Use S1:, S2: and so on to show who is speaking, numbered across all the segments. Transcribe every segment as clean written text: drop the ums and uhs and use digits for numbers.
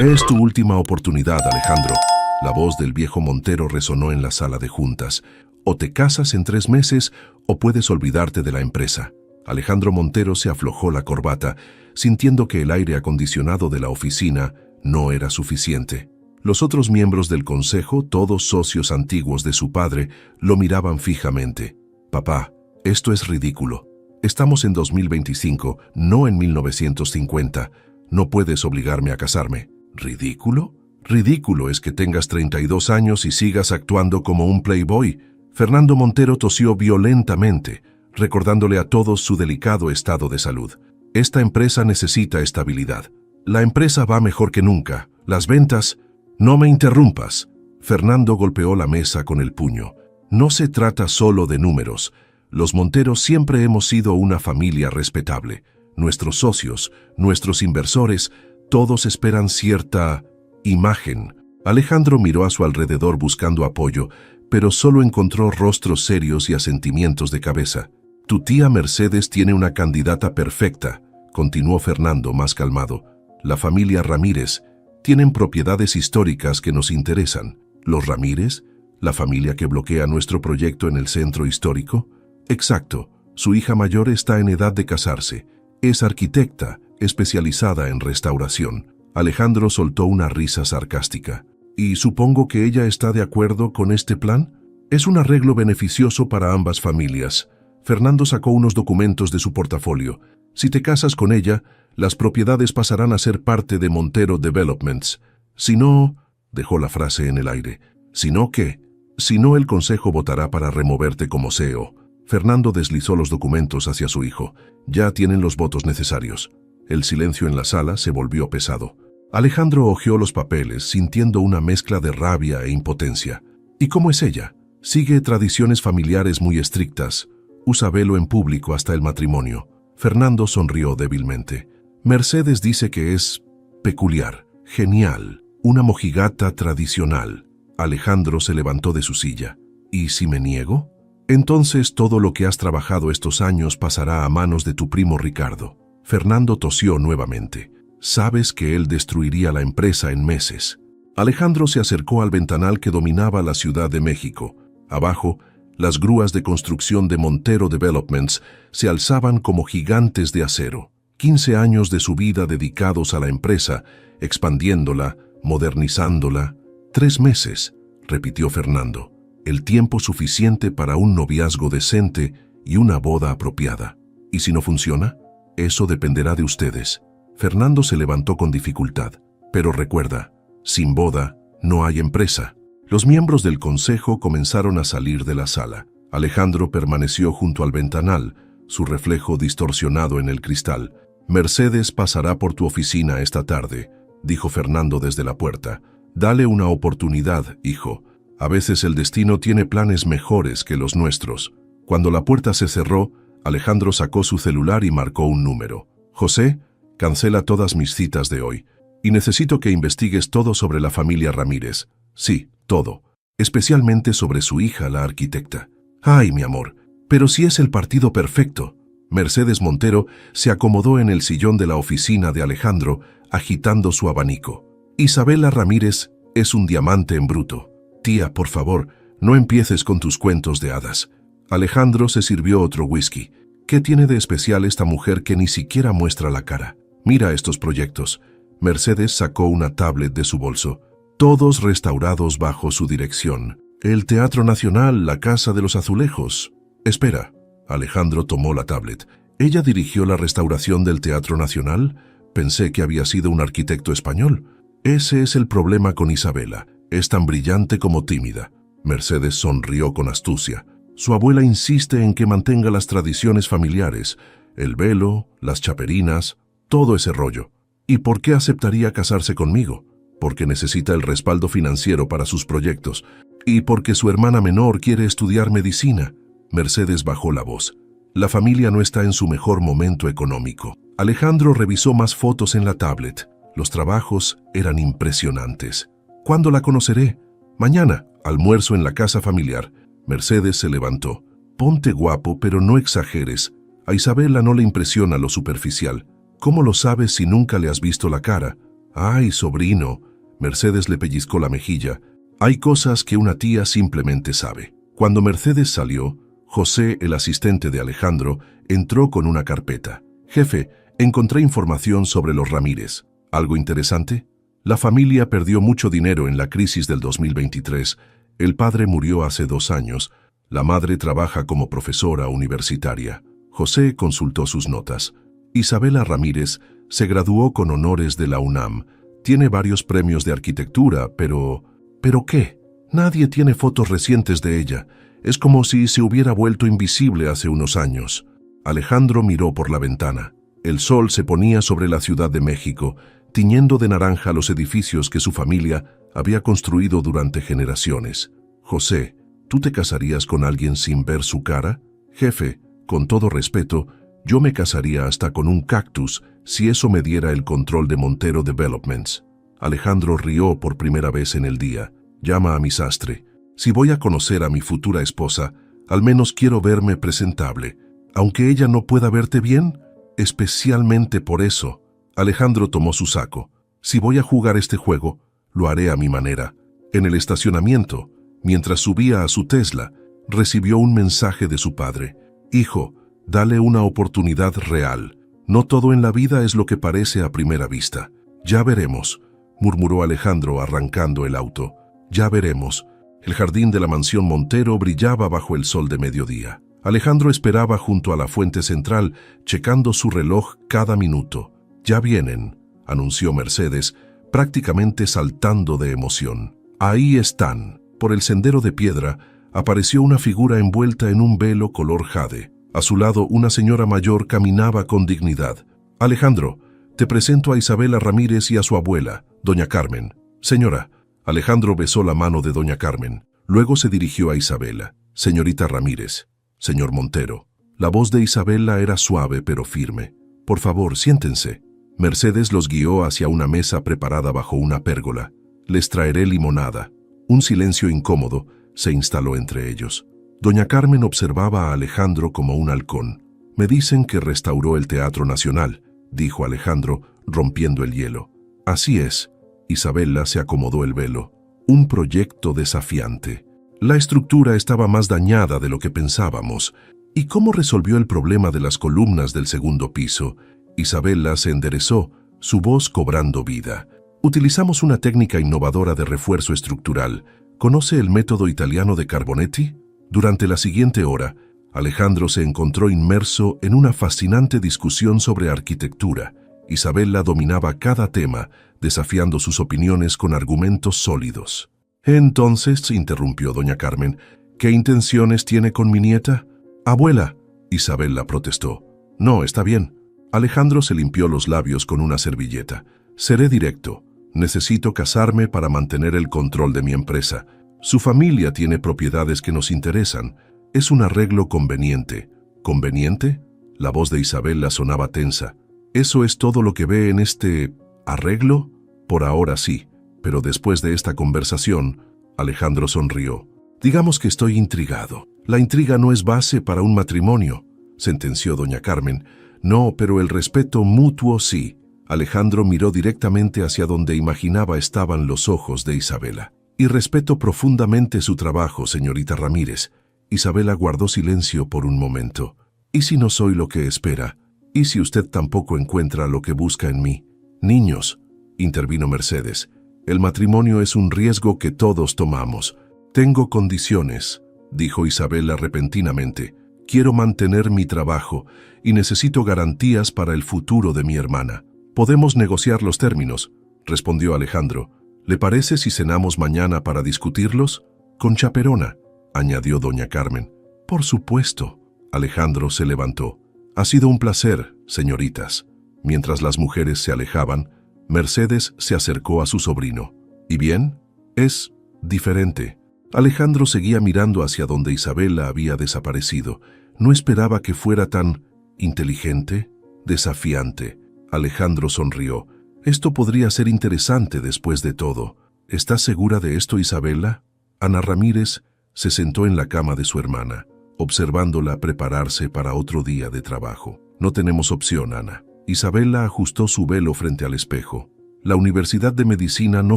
S1: Es tu última oportunidad, Alejandro. La voz del viejo Montero resonó en la sala de juntas. O te casas en 3 meses o puedes olvidarte de la empresa. Alejandro Montero se aflojó la corbata, sintiendo que el aire acondicionado de la oficina no era suficiente. Los otros miembros del consejo, todos socios antiguos de su padre, lo miraban fijamente. Papá, esto es ridículo. Estamos en 2025, no en 1950. No puedes obligarme a casarme. ¿Ridículo? Ridículo es que tengas 32 años y sigas actuando como un playboy. Fernando Montero tosió violentamente, recordándole a todos su delicado estado de salud. Esta empresa necesita estabilidad. La empresa va mejor que nunca. Las ventas... No me interrumpas. Fernando golpeó la mesa con el puño. No se trata solo de números. Los Monteros siempre hemos sido una familia respetable. Nuestros socios, nuestros inversores, todos esperan cierta imagen. Alejandro miró a su alrededor buscando apoyo, pero solo encontró rostros serios y asentimientos de cabeza. Tu tía Mercedes tiene una candidata perfecta, continuó Fernando más calmado. La familia Ramírez tienen propiedades históricas que nos interesan. ¿Los Ramírez? ¿La familia que bloquea nuestro proyecto en el centro histórico? Exacto. Su hija mayor está en edad de casarse. Es arquitecta, especializada en restauración. Alejandro soltó una risa sarcástica. ¿Y supongo que ella está de acuerdo con este plan? Es un arreglo beneficioso para ambas familias. Fernando sacó unos documentos de su portafolio. Si te casas con ella, las propiedades pasarán a ser parte de Montero Developments. Si no, dejó la frase en el aire. ¿Si no qué? Si no, el consejo votará para removerte como CEO. Fernando deslizó los documentos hacia su hijo. Ya tienen los votos necesarios. El silencio en la sala se volvió pesado. Alejandro hojeó los papeles, sintiendo una mezcla de rabia e impotencia. ¿Y cómo es ella? Sigue tradiciones familiares muy estrictas. Usa velo en público hasta el matrimonio. Fernando sonrió débilmente. Mercedes dice que es peculiar, genial, una mojigata tradicional. Alejandro se levantó de su silla. ¿Y si me niego? Entonces todo lo que has trabajado estos años pasará a manos de tu primo Ricardo. Fernando tosió nuevamente. Sabes que él destruiría la empresa en meses. Alejandro se acercó al ventanal que dominaba la Ciudad de México. Abajo, las grúas de construcción de Montero Developments se alzaban como gigantes de acero. 15 años de su vida dedicados a la empresa, expandiéndola, modernizándola. 3 meses, repitió Fernando. El tiempo suficiente para un noviazgo decente y una boda apropiada. ¿Y si no funciona? Eso dependerá de ustedes. Fernando se levantó con dificultad. Pero recuerda, sin boda no hay empresa. Los miembros del consejo comenzaron a salir de la sala. Alejandro permaneció junto al ventanal, su reflejo distorsionado en el cristal. Mercedes pasará por tu oficina esta tarde, dijo Fernando desde la puerta. Dale una oportunidad, hijo. A veces el destino tiene planes mejores que los nuestros. Cuando la puerta se cerró, Alejandro sacó su celular y marcó un número. José, cancela todas mis citas de hoy. Y necesito que investigues todo sobre la familia Ramírez. Sí, todo. Especialmente sobre su hija, la arquitecta. Ay, mi amor, pero si es el partido perfecto. Mercedes Montero se acomodó en el sillón de la oficina de Alejandro, agitando su abanico. Isabela Ramírez es un diamante en bruto. Tía, por favor, no empieces con tus cuentos de hadas. Alejandro se sirvió otro whisky. ¿Qué tiene de especial esta mujer que ni siquiera muestra la cara? Mira estos proyectos. Mercedes sacó una tablet de su bolso. Todos restaurados bajo su dirección. El Teatro Nacional, la Casa de los Azulejos. Espera. Alejandro tomó la tablet. ¿Ella dirigió la restauración del Teatro Nacional? Pensé que había sido un arquitecto español. Ese es el problema con Isabela. Es tan brillante como tímida. Mercedes sonrió con astucia. Su abuela insiste en que mantenga las tradiciones familiares. El velo, las chaperinas, todo ese rollo. ¿Y por qué aceptaría casarse conmigo? Porque necesita el respaldo financiero para sus proyectos. Y porque su hermana menor quiere estudiar medicina. Mercedes bajó la voz. La familia no está en su mejor momento económico. Alejandro revisó más fotos en la tablet. Los trabajos eran impresionantes. ¿Cuándo la conoceré? Mañana, almuerzo en la casa familiar. Mercedes se levantó. Ponte guapo, pero no exageres. A Isabela no le impresiona lo superficial. ¿Cómo lo sabes si nunca le has visto la cara? Ay, sobrino. Mercedes le pellizcó la mejilla. Hay cosas que una tía simplemente sabe. Cuando Mercedes salió, José, el asistente de Alejandro, entró con una carpeta. Jefe, encontré información sobre los Ramírez. ¿Algo interesante? La familia perdió mucho dinero en la crisis del 2023. El padre murió hace 2 años. La madre trabaja como profesora universitaria. José consultó sus notas. Isabela Ramírez se graduó con honores de la UNAM. Tiene varios premios de arquitectura, pero... ¿Pero qué? Nadie tiene fotos recientes de ella. Es como si se hubiera vuelto invisible hace unos años. Alejandro miró por la ventana. El sol se ponía sobre la Ciudad de México, tiñendo de naranja los edificios que su familia había construido durante generaciones. José, ¿tú te casarías con alguien sin ver su cara? Jefe, con todo respeto, yo me casaría hasta con un cactus si eso me diera el control de Montero Developments. Alejandro rió por primera vez en el día. Llama a mi sastre. Si voy a conocer a mi futura esposa, al menos quiero verme presentable. Aunque ella no pueda verte bien, especialmente por eso. Alejandro tomó su saco. Si voy a jugar este juego, lo haré a mi manera. En el estacionamiento, mientras subía a su Tesla, recibió un mensaje de su padre. Hijo, dale una oportunidad real. No todo en la vida es lo que parece a primera vista. Ya veremos, murmuró Alejandro arrancando el auto. Ya veremos. El jardín de la mansión Montero brillaba bajo el sol de mediodía. Alejandro esperaba junto a la fuente central, checando su reloj cada minuto. Ya vienen, anunció Mercedes, prácticamente saltando de emoción. Ahí están. Por el sendero de piedra apareció una figura envuelta en un velo color jade. A su lado, una señora mayor caminaba con dignidad. Alejandro, te presento a Isabela Ramírez y a su abuela, doña Carmen. Señora. Alejandro besó la mano de doña Carmen. Luego se dirigió a Isabela. Señorita Ramírez. Señor Montero. La voz de Isabela era suave pero firme. Por favor, siéntense. Mercedes los guió hacia una mesa preparada bajo una pérgola. Les traeré limonada. Un silencio incómodo se instaló entre ellos. Doña Carmen observaba a Alejandro como un halcón. Me dicen que restauró el Teatro Nacional, dijo Alejandro, rompiendo el hielo. Así es. Isabela se acomodó el velo. Un proyecto desafiante. La estructura estaba más dañada de lo que pensábamos. ¿Y cómo resolvió el problema de las columnas del segundo piso? Isabela se enderezó, su voz cobrando vida. Utilizamos una técnica innovadora de refuerzo estructural. ¿Conoce el método italiano de Carbonetti? Durante la siguiente hora, Alejandro se encontró inmerso en una fascinante discusión sobre arquitectura. Isabela dominaba cada tema, desafiando sus opiniones con argumentos sólidos. Entonces, interrumpió doña Carmen, ¿qué intenciones tiene con mi nieta? Abuela, Isabela protestó. No, está bien. Alejandro se limpió los labios con una servilleta. Seré directo. Necesito casarme para mantener el control de mi empresa. Su familia tiene propiedades que nos interesan. Es un arreglo conveniente. ¿Conveniente? La voz de Isabela sonaba tensa. ¿Eso es todo lo que ve en este arreglo? Por ahora sí, pero después de esta conversación, Alejandro sonrió. Digamos que estoy intrigado. La intriga no es base para un matrimonio, sentenció doña Carmen. No, pero el respeto mutuo sí. Alejandro miró directamente hacia donde imaginaba estaban los ojos de Isabela. Y respeto profundamente su trabajo, señorita Ramírez. Isabela guardó silencio por un momento. ¿Y si no soy lo que espera? ¿Y si usted tampoco encuentra lo que busca en mí? Niños, intervino Mercedes. El matrimonio es un riesgo que todos tomamos. Tengo condiciones, dijo Isabela repentinamente. Quiero mantener mi trabajo y necesito garantías para el futuro de mi hermana. Podemos negociar los términos, respondió Alejandro. ¿Le parece si cenamos mañana para discutirlos? Con chaperona, añadió doña Carmen. Por supuesto. Alejandro se levantó. Ha sido un placer, señoritas. Mientras las mujeres se alejaban, Mercedes se acercó a su sobrino. ¿Y bien? Es diferente. Alejandro seguía mirando hacia donde Isabela había desaparecido. No esperaba que fuera tan inteligente, desafiante. Alejandro sonrió. Esto podría ser interesante después de todo. ¿Estás segura de esto, Isabela? Ana Ramírez se sentó en la cama de su hermana, observándola prepararse para otro día de trabajo. No tenemos opción, Ana. Isabela ajustó su velo frente al espejo. La Universidad de Medicina no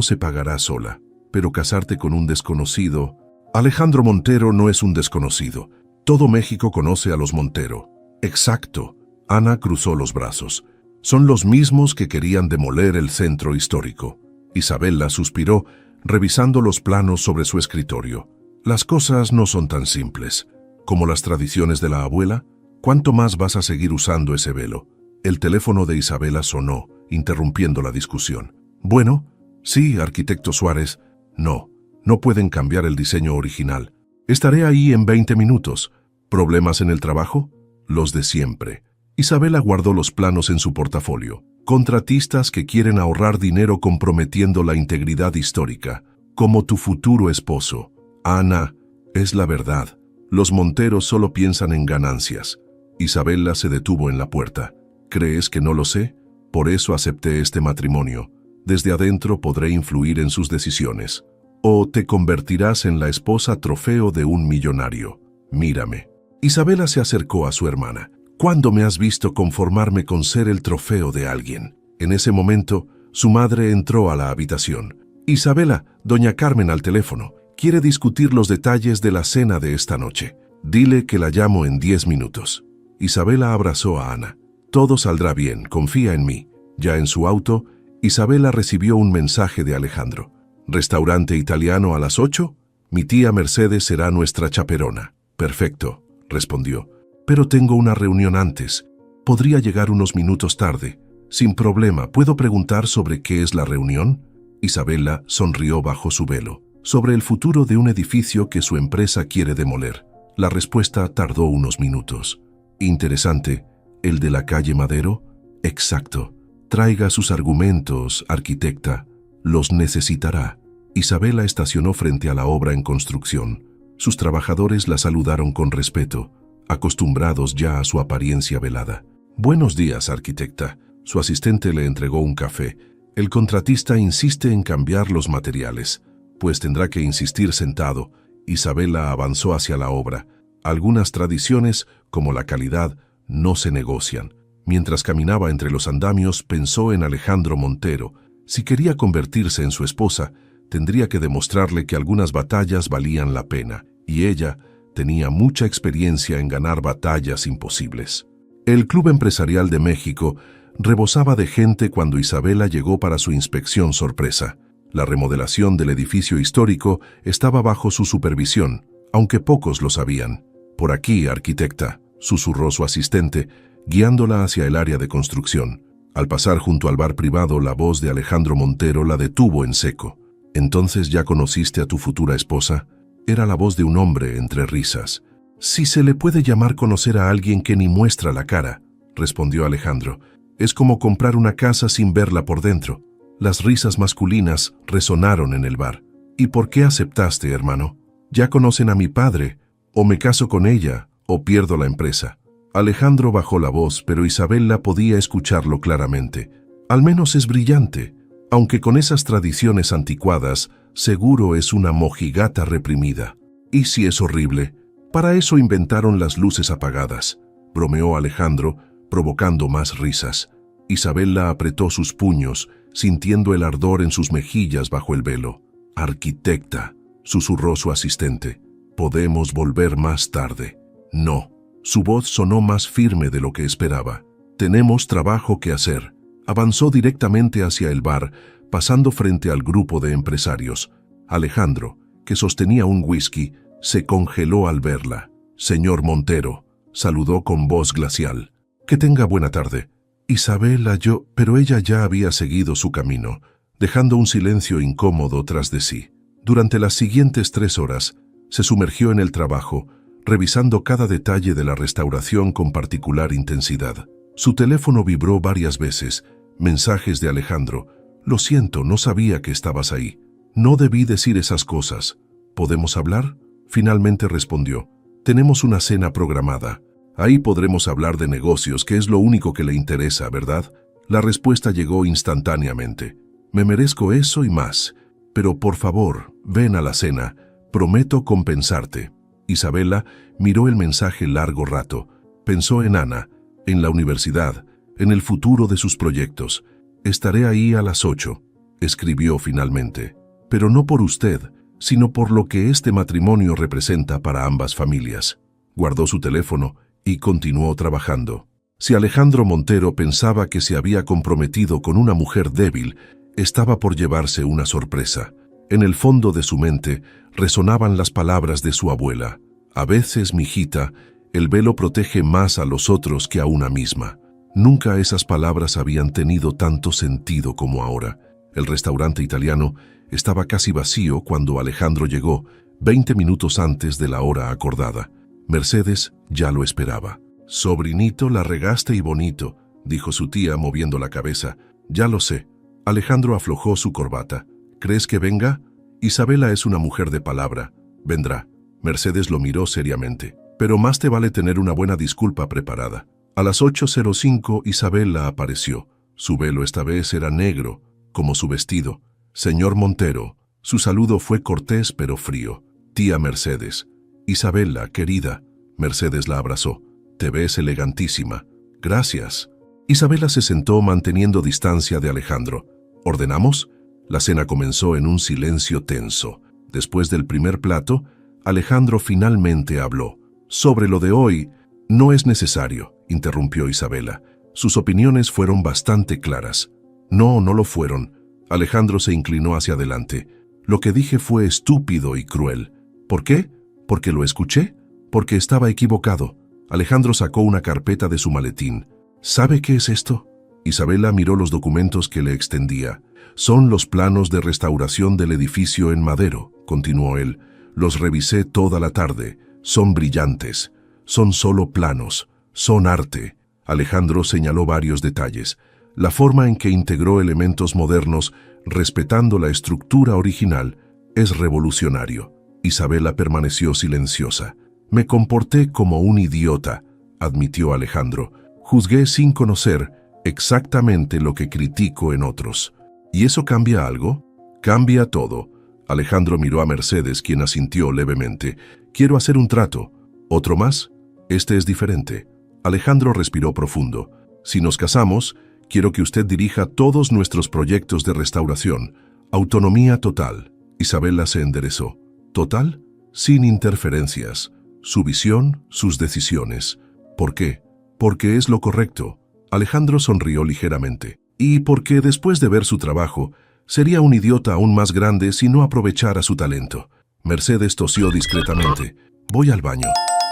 S1: se pagará sola, pero casarte con un desconocido... Alejandro Montero no es un desconocido. Todo México conoce a los Montero. Exacto. Ana cruzó los brazos. Son los mismos que querían demoler el centro histórico. Isabela suspiró, revisando los planos sobre su escritorio. Las cosas no son tan simples. Como las tradiciones de la abuela, ¿cuánto más vas a seguir usando ese velo? El teléfono de Isabela sonó, interrumpiendo la discusión. Bueno, sí, arquitecto Suárez. No pueden cambiar el diseño original. Estaré ahí en 20 minutos. ¿Problemas en el trabajo? Los de siempre. Isabela guardó los planos en su portafolio. Contratistas que quieren ahorrar dinero comprometiendo la integridad histórica, como tu futuro esposo. Ana, es la verdad. Los Monteros solo piensan en ganancias. Isabela se detuvo en la puerta. ¿Crees que no lo sé? Por eso acepté este matrimonio. Desde adentro podré influir en sus decisiones. O te convertirás en la esposa trofeo de un millonario. Mírame. Isabela se acercó a su hermana. ¿Cuándo me has visto conformarme con ser el trofeo de alguien? En ese momento, su madre entró a la habitación. Isabela, doña Carmen al teléfono. Quiere discutir los detalles de la cena de esta noche. Dile que la llamo en 10 minutos. Isabela abrazó a Ana. Todo saldrá bien, confía en mí. Ya en su auto, Isabela recibió un mensaje de Alejandro. ¿Restaurante italiano a las 8? Mi tía Mercedes será nuestra chaperona. Perfecto, respondió. Pero tengo una reunión antes. Podría llegar unos minutos tarde. Sin problema, ¿puedo preguntar sobre qué es la reunión? Isabela sonrió bajo su velo. Sobre el futuro de un edificio que su empresa quiere demoler. La respuesta tardó unos minutos. Interesante. ¿El de la calle Madero? Exacto. Traiga sus argumentos, arquitecta. Los necesitará. Isabela estacionó frente a la obra en construcción. Sus trabajadores la saludaron con respeto, acostumbrados ya a su apariencia velada. Buenos días, arquitecta. Su asistente le entregó un café. El contratista insiste en cambiar los materiales, pues tendrá que insistir sentado. Isabela avanzó hacia la obra. Algunas tradiciones, como la calidad, no se negocian. Mientras caminaba entre los andamios, pensó en Alejandro Montero. Si quería convertirse en su esposa, tendría que demostrarle que algunas batallas valían la pena, y ella tenía mucha experiencia en ganar batallas imposibles. El Club Empresarial de México rebosaba de gente cuando Isabela llegó para su inspección sorpresa. La remodelación del edificio histórico estaba bajo su supervisión, aunque pocos lo sabían. «Por aquí, arquitecta», susurró su asistente, guiándola hacia el área de construcción. Al pasar junto al bar privado, la voz de Alejandro Montero la detuvo en seco. «¿Entonces ya conociste a tu futura esposa?» Era la voz de un hombre entre risas. «Si se le puede llamar conocer a alguien que ni muestra la cara», respondió Alejandro. «Es como comprar una casa sin verla por dentro». Las risas masculinas resonaron en el bar. «¿Y por qué aceptaste, hermano? Ya conocen a mi padre. O me caso con ella, o pierdo la empresa». Alejandro bajó la voz, pero Isabela podía escucharlo claramente. «Al menos es brillante, aunque con esas tradiciones anticuadas, seguro es una mojigata reprimida. ¿Y si es horrible? Para eso inventaron las luces apagadas», bromeó Alejandro, provocando más risas. Isabela apretó sus puños, sintiendo el ardor en sus mejillas bajo el velo. «Arquitecta», susurró su asistente, «podemos volver más tarde». «No». Su voz sonó más firme de lo que esperaba. «Tenemos trabajo que hacer». Avanzó directamente hacia el bar, pasando frente al grupo de empresarios. Alejandro, que sostenía un whisky, se congeló al verla. «Señor Montero», saludó con voz glacial. «Que tenga buena tarde». Isabela, pero ella ya había seguido su camino, dejando un silencio incómodo tras de sí. Durante las siguientes 3 horas, se sumergió en el trabajo, revisando cada detalle de la restauración con particular intensidad. Su teléfono vibró varias veces. Mensajes de Alejandro. «Lo siento, no sabía que estabas ahí. No debí decir esas cosas. ¿Podemos hablar?». Finalmente respondió. «Tenemos una cena programada. Ahí podremos hablar de negocios, que es lo único que le interesa, ¿verdad?». La respuesta llegó instantáneamente. «Me merezco eso y más. Pero por favor, ven a la cena. Prometo compensarte». Isabela miró el mensaje largo rato. Pensó en Ana, en la universidad, en el futuro de sus proyectos. Estaré ahí a las 8, escribió finalmente, pero no por usted, sino por lo que este matrimonio representa para ambas familias. Guardó su teléfono y continuó trabajando. Si Alejandro Montero pensaba que se había comprometido con una mujer débil, estaba por llevarse una sorpresa. En el fondo de su mente resonaban las palabras de su abuela. A veces, mijita, el velo protege más a los otros que a una misma. Nunca esas palabras habían tenido tanto sentido como ahora. El restaurante italiano estaba casi vacío cuando Alejandro llegó, 20 minutos antes de la hora acordada. Mercedes ya lo esperaba. «Sobrinito, la regaste y bonito», dijo su tía moviendo la cabeza. «Ya lo sé». Alejandro aflojó su corbata. «¿Crees que venga?» «Isabela es una mujer de palabra. Vendrá». Mercedes lo miró seriamente. «Pero más te vale tener una buena disculpa preparada». A las 8:05 Isabela apareció. Su velo esta vez era negro, como su vestido. «Señor Montero». Su saludo fue cortés pero frío. «Tía Mercedes». «Isabela, querida». Mercedes la abrazó. «Te ves elegantísima». «Gracias». Isabela se sentó manteniendo distancia de Alejandro. «¿Ordenamos?» La cena comenzó en un silencio tenso. Después del primer plato, Alejandro finalmente habló. «Sobre lo de hoy, no es necesario», interrumpió Isabela. Sus opiniones fueron bastante claras. «No, no lo fueron». Alejandro se inclinó hacia adelante. «Lo que dije fue estúpido y cruel». «¿Por qué? ¿Porque lo escuché?» «Porque estaba equivocado». Alejandro sacó una carpeta de su maletín. «¿Sabe qué es esto?» Isabela miró los documentos que le extendía. «Son los planos de restauración del edificio en Madero», continuó él. «Los revisé toda la tarde. Son brillantes. Son solo planos. Son arte». Alejandro señaló varios detalles. La forma en que integró elementos modernos, respetando la estructura original, es revolucionario. Isabela permaneció silenciosa. «Me comporté como un idiota», admitió Alejandro. «Juzgué sin conocer exactamente lo que critico en otros». ¿Y eso cambia algo? «Cambia todo». Alejandro miró a Mercedes, quien asintió levemente. «Quiero hacer un trato». «¿Otro más?» «Este es diferente». Alejandro respiró profundo. «Si nos casamos, quiero que usted dirija todos nuestros proyectos de restauración. Autonomía total». Isabela se enderezó. «¿Total?» «Sin interferencias. Su visión, sus decisiones». «¿Por qué?» «Porque es lo correcto». Alejandro sonrió ligeramente. «Y porque después de ver su trabajo, sería un idiota aún más grande si no aprovechara su talento». Mercedes tosió discretamente. «Voy al baño.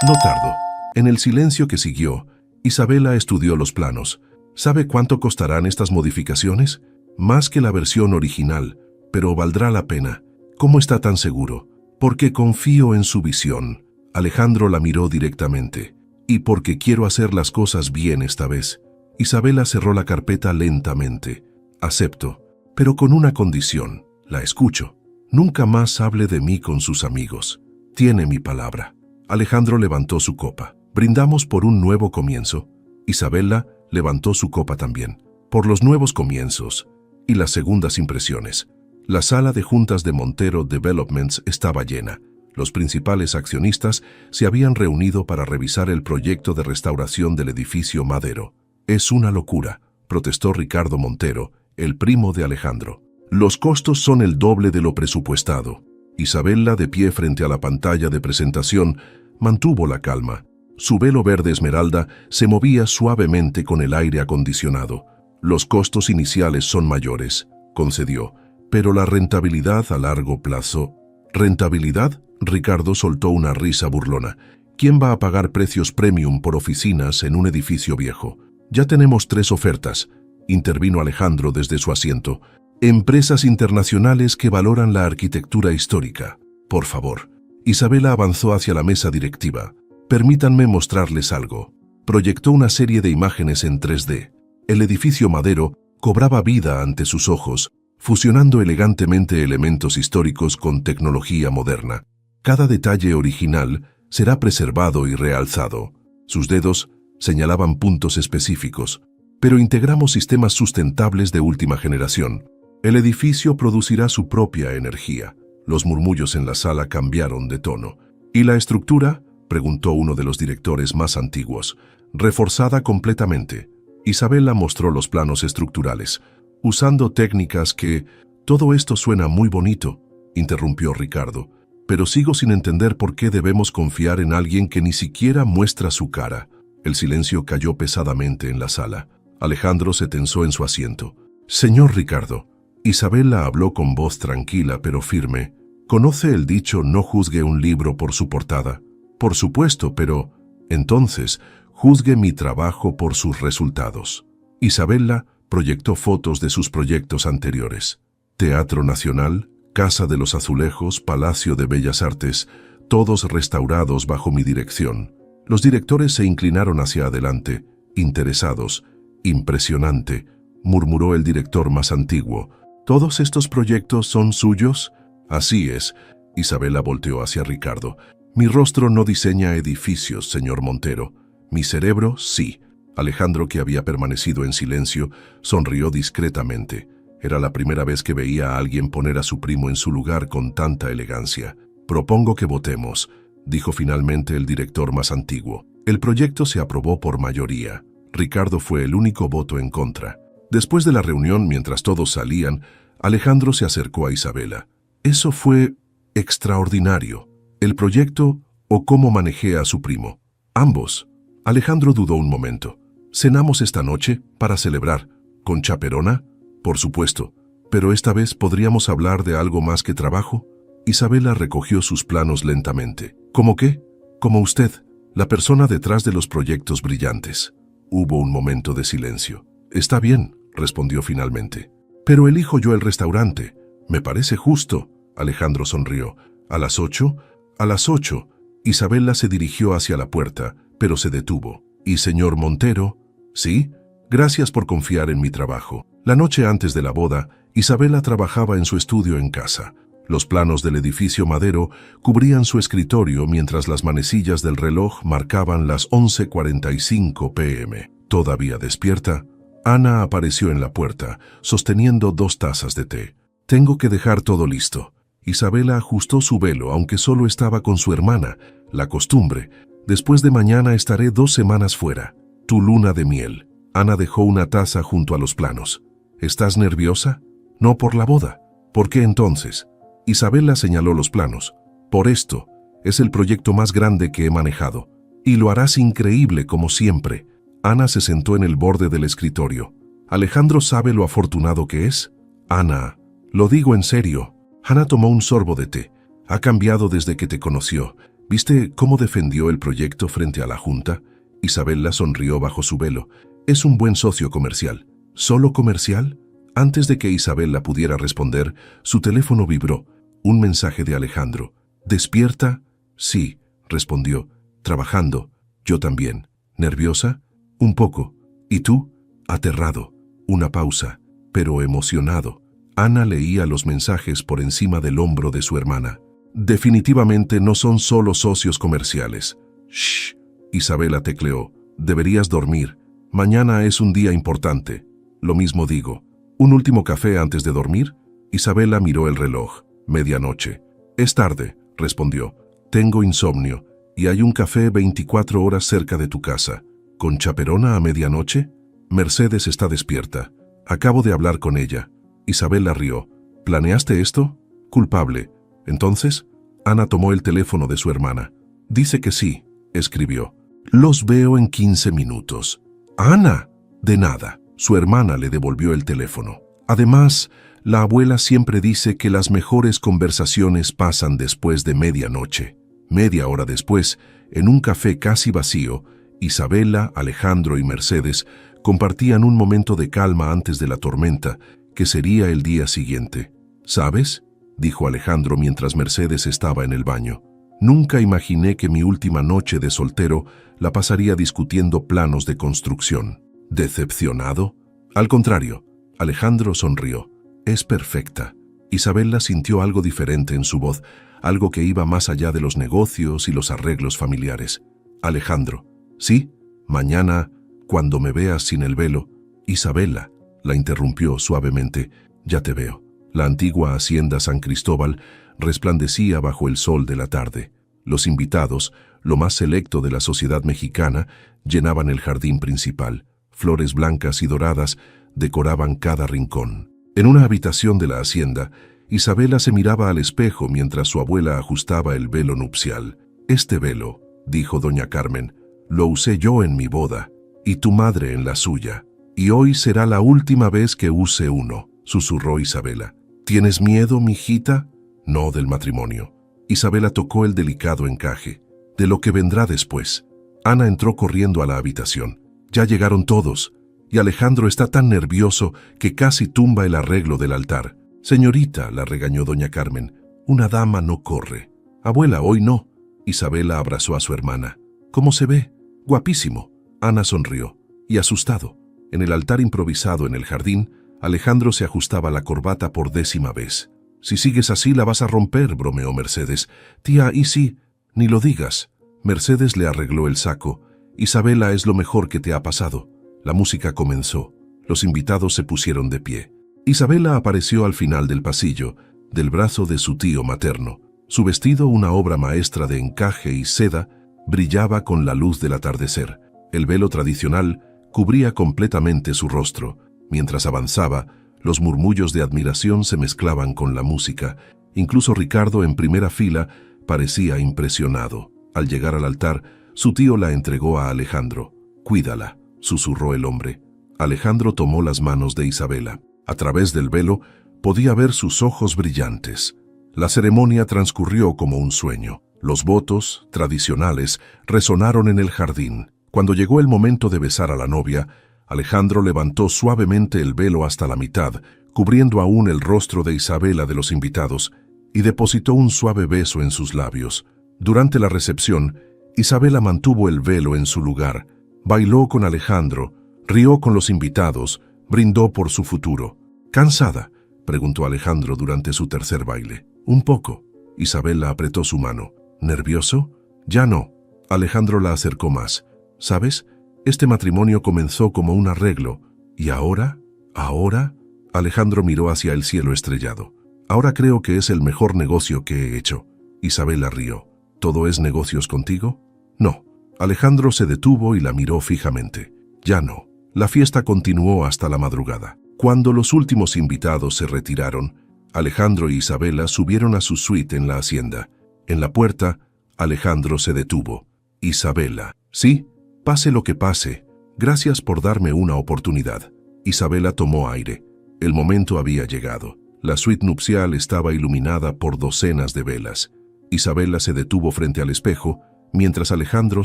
S1: No tardo». En el silencio que siguió, Isabela estudió los planos. ¿Sabe cuánto costarán estas modificaciones? Más que la versión original, pero valdrá la pena. ¿Cómo está tan seguro? «Porque confío en su visión». Alejandro la miró directamente. «Y porque quiero hacer las cosas bien esta vez». Isabela cerró la carpeta lentamente. «Acepto, pero con una condición. La escucho. Nunca más hable de mí con sus amigos. Tiene mi palabra». Alejandro levantó su copa. «Brindamos por un nuevo comienzo». Isabela levantó su copa también. «Por los nuevos comienzos y las segundas impresiones». La sala de juntas de Montero Developments estaba llena. Los principales accionistas se habían reunido para revisar el proyecto de restauración del edificio Madero. «Es una locura», protestó Ricardo Montero, el primo de Alejandro. «Los costos son el doble de lo presupuestado». Isabela, de pie frente a la pantalla de presentación, mantuvo la calma. Su velo verde esmeralda se movía suavemente con el aire acondicionado. «Los costos iniciales son mayores», concedió, «pero la rentabilidad a largo plazo». «¿Rentabilidad?», Ricardo soltó una risa burlona. «¿Quién va a pagar precios premium por oficinas en un edificio viejo?». «Ya tenemos 3 ofertas», intervino Alejandro desde su asiento. «Empresas internacionales que valoran la arquitectura histórica. Por favor». Isabela avanzó hacia la mesa directiva. «Permítanme mostrarles algo». Proyectó una serie de imágenes en 3D. El edificio Madero cobraba vida ante sus ojos, fusionando elegantemente elementos históricos con tecnología moderna. Cada detalle original será preservado y realzado. Sus dedos señalaban puntos específicos, pero integramos sistemas sustentables de última generación. El edificio producirá su propia energía. Los murmullos en la sala cambiaron de tono. ¿Y la estructura?, preguntó uno de los directores más antiguos. «Reforzada completamente». Isabela mostró los planos estructurales. usando técnicas que... Todo esto suena muy bonito, interrumpió Ricardo, pero sigo sin entender por qué debemos confiar en alguien que ni siquiera muestra su cara. El silencio cayó pesadamente en la sala. Alejandro se tensó en su asiento. Señor Ricardo, Isabela habló con voz tranquila pero firme. ¿Conoce el dicho no juzgue un libro por su portada? Por supuesto, pero... Entonces, juzgue mi trabajo por sus resultados. Isabela proyectó fotos de sus proyectos anteriores. Teatro Nacional, Casa de los Azulejos, Palacio de Bellas Artes, todos restaurados bajo mi dirección. Los directores se inclinaron hacia adelante, interesados. Impresionante, murmuró el director más antiguo. ¿Todos estos proyectos son suyos? Así es. Isabela volteó hacia Ricardo. Mi rostro no diseña edificios, señor Montero. Mi cerebro, sí. Alejandro, que había permanecido en silencio, sonrió discretamente. Era la primera vez que veía a alguien poner a su primo en su lugar con tanta elegancia. Propongo que votemos, dijo finalmente el director más antiguo. El proyecto se aprobó por mayoría. Ricardo fue el único voto en contra. Después de la reunión, mientras todos salían, Alejandro se acercó a Isabela. Eso fue extraordinario. ¿El proyecto o cómo manejé a su primo? Ambos. Alejandro dudó un momento. ¿Cenamos esta noche para celebrar? ¿Con chaperona? Por supuesto, pero esta vez podríamos hablar de algo más que trabajo. Isabela recogió sus planos lentamente. ¿Cómo qué? Como usted, la persona detrás de los proyectos brillantes. Hubo un momento de silencio. Está bien, respondió finalmente. Pero elijo yo el restaurante. Me parece justo. Alejandro sonrió. ¿A las 8? A las 8. Isabela se dirigió hacia la puerta, pero se detuvo. ¿Y señor Montero? ¿Sí? Gracias por confiar en mi trabajo. La noche antes de la boda, Isabela trabajaba en su estudio en casa. Los planos del edificio Madero cubrían su escritorio mientras las manecillas del reloj marcaban las 11:45 p.m. Todavía despierta, Ana apareció en la puerta, sosteniendo 2 tazas de té. Tengo que dejar todo listo. Isabela ajustó su velo, aunque solo estaba con su hermana, la costumbre. Después de mañana estaré 2 semanas fuera. Tu luna de miel. Ana dejó una taza junto a los planos. ¿Estás nerviosa? No por la boda. ¿Por qué entonces? Isabela señaló los planos. Por esto, es el proyecto más grande que he manejado. Y lo harás increíble como siempre. Ana se sentó en el borde del escritorio. ¿Alejandro sabe lo afortunado que es? Ana, lo digo en serio. Ana tomó un sorbo de té. Ha cambiado desde que te conoció. ¿Viste cómo defendió el proyecto frente a la junta? Isabela sonrió bajo su velo. Es un buen socio comercial. ¿Solo comercial? Antes de que Isabela pudiera responder, su teléfono vibró. Un mensaje de Alejandro. ¿Despierta? Sí, respondió. Trabajando. Yo también. ¿Nerviosa? Un poco. ¿Y tú? Aterrado. Una pausa, pero emocionado. Ana leía los mensajes por encima del hombro de su hermana. Definitivamente no son solo socios comerciales. Shh. Isabela tecleó. Deberías dormir. Mañana es un día importante. Lo mismo digo. ¿Un último café antes de dormir? Isabela miró el reloj. Medianoche. Es tarde, respondió. Tengo insomnio, y hay un café 24 horas cerca de tu casa. ¿Con chaperona a medianoche? Mercedes está despierta. Acabo de hablar con ella. Isabela rió. ¿Planeaste esto? Culpable. Entonces, Ana tomó el teléfono de su hermana. Dice que sí, escribió. Los veo en 15 minutos. Ana, de nada. Su hermana le devolvió el teléfono. Además, la abuela siempre dice que las mejores conversaciones pasan después de medianoche. Media hora después, en un café casi vacío, Isabela, Alejandro y Mercedes compartían un momento de calma antes de la tormenta, que sería el día siguiente. ¿Sabes?, dijo Alejandro mientras Mercedes estaba en el baño. Nunca imaginé que mi última noche de soltero la pasaría discutiendo planos de construcción. ¿Decepcionado? Al contrario, Alejandro sonrió. Es perfecta. Isabela sintió algo diferente en su voz, algo que iba más allá de los negocios y los arreglos familiares. Alejandro, ¿sí? Mañana, cuando me veas sin el velo. Isabela, la interrumpió suavemente. Ya te veo. La antigua hacienda San Cristóbal resplandecía bajo el sol de la tarde. Los invitados, lo más selecto de la sociedad mexicana, llenaban el jardín principal. Flores blancas y doradas decoraban cada rincón. En una habitación de la hacienda, Isabela se miraba al espejo mientras su abuela ajustaba el velo nupcial. «Este velo», dijo doña Carmen, «lo usé yo en mi boda, y tu madre en la suya. Y hoy será la última vez que use uno», susurró Isabela. «¿Tienes miedo, mijita?» «No, del matrimonio». Isabela tocó el delicado encaje. «De lo que vendrá después». Ana entró corriendo a la habitación. «Ya llegaron todos, y Alejandro está tan nervioso que casi tumba el arreglo del altar». «Señorita», la regañó doña Carmen, «una dama no corre». «Abuela, hoy no». Isabela abrazó a su hermana. «¿Cómo se ve?» «Guapísimo». Ana sonrió, y asustado. En el altar improvisado en el jardín, Alejandro se ajustaba la corbata por 10ª vez. «Si sigues así la vas a romper», bromeó Mercedes. «Tía, ¿y si?» «Ni lo digas». Mercedes le arregló el saco. «Isabela, es lo mejor que te ha pasado». La música comenzó. Los invitados se pusieron de pie. Isabela apareció al final del pasillo, del brazo de su tío materno. Su vestido, una obra maestra de encaje y seda, brillaba con la luz del atardecer. El velo tradicional cubría completamente su rostro. Mientras avanzaba, los murmullos de admiración se mezclaban con la música. Incluso Ricardo, en primera fila, parecía impresionado. Al llegar al altar, su tío la entregó a Alejandro. «Cuídala», susurró el hombre. Alejandro tomó las manos de Isabela. A través del velo podía ver sus ojos brillantes. La ceremonia transcurrió como un sueño. Los votos, tradicionales, resonaron en el jardín. Cuando llegó el momento de besar a la novia, Alejandro levantó suavemente el velo hasta la mitad, cubriendo aún el rostro de Isabela de los invitados, y depositó un suave beso en sus labios. Durante la recepción, Isabela mantuvo el velo en su lugar, bailó con Alejandro, rió con los invitados, brindó por su futuro. «¿Cansada?», preguntó Alejandro durante su tercer baile. «Un poco». Isabela apretó su mano. «¿Nervioso?» «Ya no». Alejandro la acercó más. «¿Sabes? Este matrimonio comenzó como un arreglo. ¿Y ahora? ¿Ahora?» Alejandro miró hacia el cielo estrellado. «Ahora creo que es el mejor negocio que he hecho». Isabela rió. «¿Todo es negocios contigo?» «No». Alejandro se detuvo y la miró fijamente. «Ya no». La fiesta continuó hasta la madrugada. Cuando los últimos invitados se retiraron, Alejandro y Isabela subieron a su suite en la hacienda. En la puerta, Alejandro se detuvo. «Isabela». «Sí, pase lo que pase. Gracias por darme una oportunidad». Isabela tomó aire. El momento había llegado. La suite nupcial estaba iluminada por docenas de velas. Isabela se detuvo frente al espejo, mientras Alejandro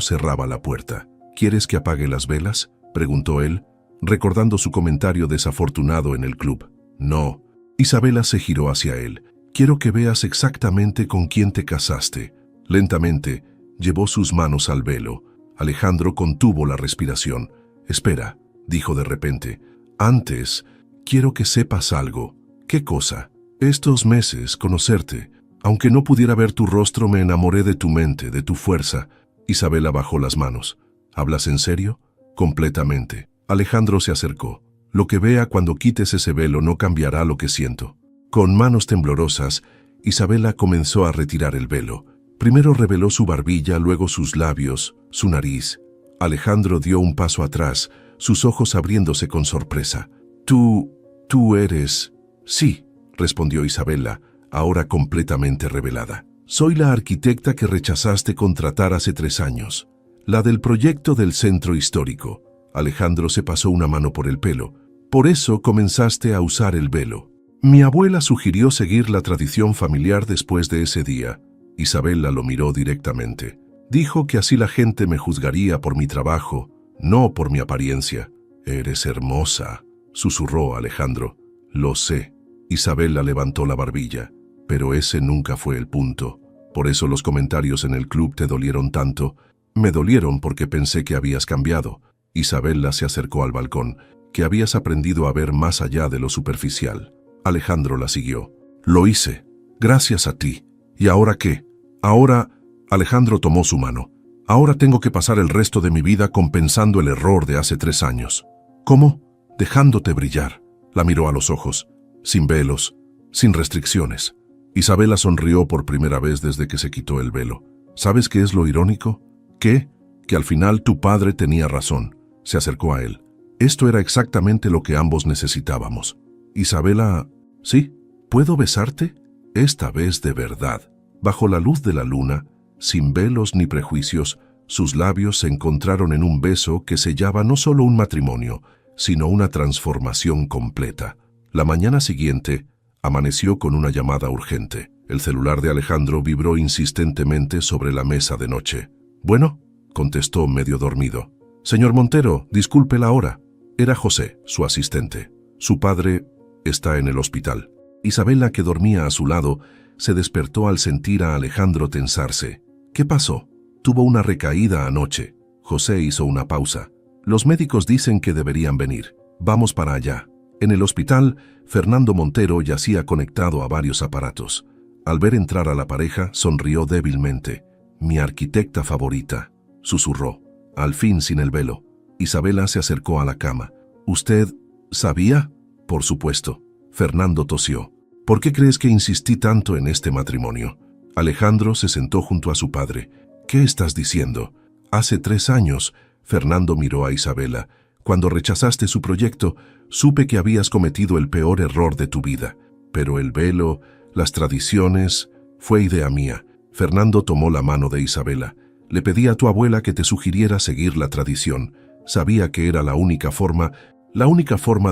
S1: cerraba la puerta. «¿Quieres que apague las velas?», preguntó él, recordando su comentario desafortunado en el club. «No». Isabela se giró hacia él. «Quiero que veas exactamente con quién te casaste». Lentamente, llevó sus manos al velo. Alejandro contuvo la respiración. «Espera», dijo de repente. «Antes, quiero que sepas algo». «¿Qué cosa?» «Estos meses, conocerte. Aunque no pudiera ver tu rostro, me enamoré de tu mente, de tu fuerza». Isabela bajó las manos. «¿Hablas en serio?» «Completamente». Alejandro se acercó. «Lo que vea cuando quites ese velo no cambiará lo que siento». Con manos temblorosas, Isabela comenzó a retirar el velo. Primero reveló su barbilla, luego sus labios, su nariz. Alejandro dio un paso atrás, sus ojos abriéndose con sorpresa. «¿Tú eres...» «Sí», respondió Isabela, ahora completamente revelada. «Soy la arquitecta que rechazaste contratar hace 3 años. La del proyecto del centro histórico». Alejandro se pasó una mano por el pelo. «Por eso comenzaste a usar el velo». «Mi abuela sugirió seguir la tradición familiar después de ese día». Isabela lo miró directamente. «Dijo que así la gente me juzgaría por mi trabajo, no por mi apariencia». «Eres hermosa», susurró Alejandro. «Lo sé». Isabela levantó la barbilla. «Pero ese nunca fue el punto. Por eso los comentarios en el club te dolieron tanto». «Me dolieron porque pensé que habías cambiado». Isabela se acercó al balcón, «que habías aprendido a ver más allá de lo superficial». Alejandro la siguió. «Lo hice, gracias a ti. ¿Y ahora qué? Ahora...» Alejandro tomó su mano. «Ahora tengo que pasar el resto de mi vida compensando el error de hace 3 años». «¿Cómo?» «Dejándote brillar». La miró a los ojos. «Sin velos, sin restricciones». Isabela sonrió por primera vez desde que se quitó el velo. «¿Sabes qué es lo irónico?» «¿Qué?» «Que al final tu padre tenía razón». Se acercó a él. Esto era exactamente lo que ambos necesitábamos. Isabela, ¿sí? ¿Puedo besarte? Esta vez de verdad. Bajo la luz de la luna, sin velos ni prejuicios, sus labios se encontraron en un beso que sellaba no solo un matrimonio, sino una transformación completa. La mañana siguiente, amaneció con una llamada urgente. El celular de Alejandro vibró insistentemente sobre la mesa de noche. «Bueno», contestó medio dormido. «Señor Montero, disculpe la hora». Era José, su asistente. Su padre está en el hospital. Isabela, que dormía a su lado, se despertó al sentir a Alejandro tensarse. «¿Qué pasó?» «Tuvo una recaída anoche». José hizo una pausa. «Los médicos dicen que deberían venir. Vamos para allá». En el hospital, Fernando Montero yacía conectado a varios aparatos. Al ver entrar a la pareja, sonrió débilmente. «Mi arquitecta favorita», susurró, al fin sin el velo. Isabela se acercó a la cama. «¿Usted sabía?» «Por supuesto». Fernando tosió. «¿Por qué crees que insistí tanto en este matrimonio?» Alejandro se sentó junto a su padre. «¿Qué estás diciendo?» «Hace 3 años», Fernando miró a Isabela. «Cuando rechazaste su proyecto, supe que habías cometido el peor error de tu vida. Pero el velo, las tradiciones, fue idea mía». Fernando tomó la mano de Isabela. «Le pedí a tu abuela que te sugiriera seguir la tradición. Sabía que era la única forma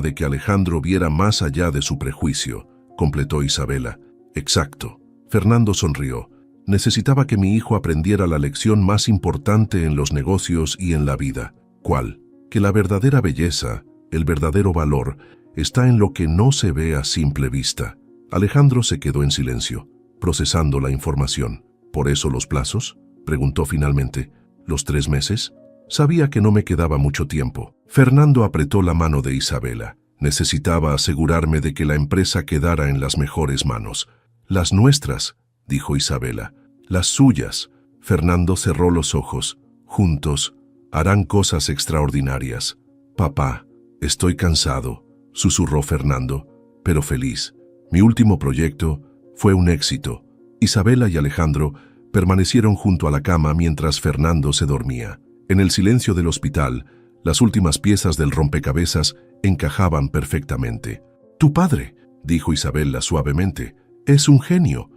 S1: de que Alejandro viera más allá de su prejuicio», completó Isabela. «Exacto». Fernando sonrió. «Necesitaba que mi hijo aprendiera la lección más importante en los negocios y en la vida». «¿Cuál?» «Que la verdadera belleza, el verdadero valor, está en lo que no se ve a simple vista». Alejandro se quedó en silencio, procesando la información. «¿Por eso los plazos?», preguntó finalmente. «¿Los 3 meses?» Sabía que no me quedaba mucho tiempo. Fernando apretó la mano de Isabela. «Necesitaba asegurarme de que la empresa quedara en las mejores manos». «Las nuestras», dijo Isabela. «Las suyas». Fernando cerró los ojos. «Juntos harán cosas extraordinarias». «Papá, estoy cansado», susurró Fernando, «pero feliz. Mi último proyecto fue un éxito». Isabela y Alejandro permanecieron junto a la cama mientras Fernando se dormía. En el silencio del hospital, las últimas piezas del rompecabezas encajaban perfectamente. «Tu padre», dijo Isabela suavemente, «es un genio